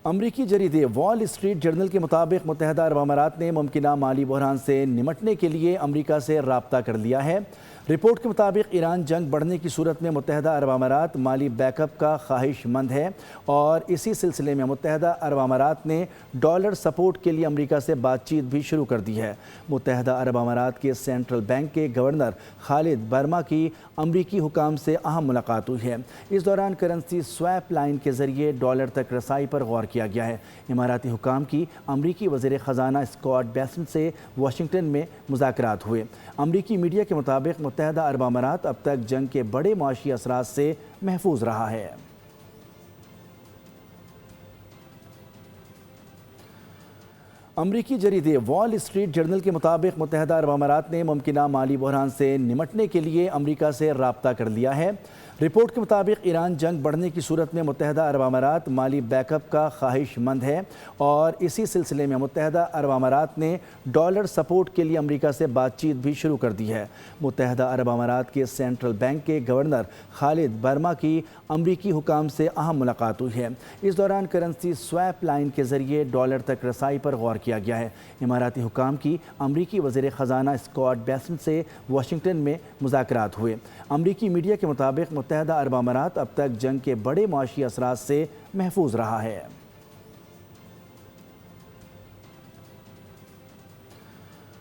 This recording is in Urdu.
امریکی جریدے وال اسٹریٹ جرنل کے مطابق متحدہ عرب امارات نے ممکنہ مالی بحران سے نمٹنے کے لیے امریکہ سے رابطہ کر لیا ہے۔ رپورٹ کے مطابق ایران جنگ بڑھنے کی صورت میں متحدہ عرب امارات مالی بیک اپ کا خواہش مند ہے اور اسی سلسلے میں متحدہ عرب امارات نے ڈالر سپورٹ کے لیے امریکہ سے بات چیت بھی شروع کر دی ہے۔ متحدہ عرب امارات کے سینٹرل بینک کے گورنر خالد برما کی امریکی حکام سے اہم ملاقات ہوئی ہے۔ اس دوران کرنسی سویپ لائن کے ذریعے ڈالر تک رسائی پر غور کیا گیا ہے۔ اماراتی حکام کی امریکی وزیر خزانہ اسکاٹ بیسنٹ سے واشنگٹن میں مذاکرات ہوئے۔ امریکی میڈیا کے مطابق متحدہ عرب امارات اب تک جنگ کے بڑے معاشی اثرات سے محفوظ رہا ہے۔ امریکی جریدے وال اسٹریٹ جرنل کے مطابق متحدہ عرب امارات نے ممکنہ مالی بحران سے نمٹنے کے لیے امریکہ سے رابطہ کر لیا ہے۔ رپورٹ کے مطابق ایران جنگ بڑھنے کی صورت میں متحدہ عرب امارات مالی بیک اپ کا خواہش مند ہے اور اسی سلسلے میں متحدہ عرب امارات نے ڈالر سپورٹ کے لیے امریکہ سے بات چیت بھی شروع کر دی ہے۔ متحدہ عرب امارات کے سینٹرل بینک کے گورنر خالد برما کی امریکی حکام سے اہم ملاقات ہوئی ہے۔ اس دوران کرنسی سویپ لائن کے ذریعے ڈالر تک رسائی پر غور کیا گیا ہے۔ اماراتی حکام کی امریکی وزیر خزانہ اسکاٹ بیسنٹ سے واشنگٹن میں مذاکرات ہوئے۔ امریکی میڈیا کے مطابق متحدہ عرب امارات اب تک جنگ کے بڑے معاشی اثرات سے محفوظ رہا ہے۔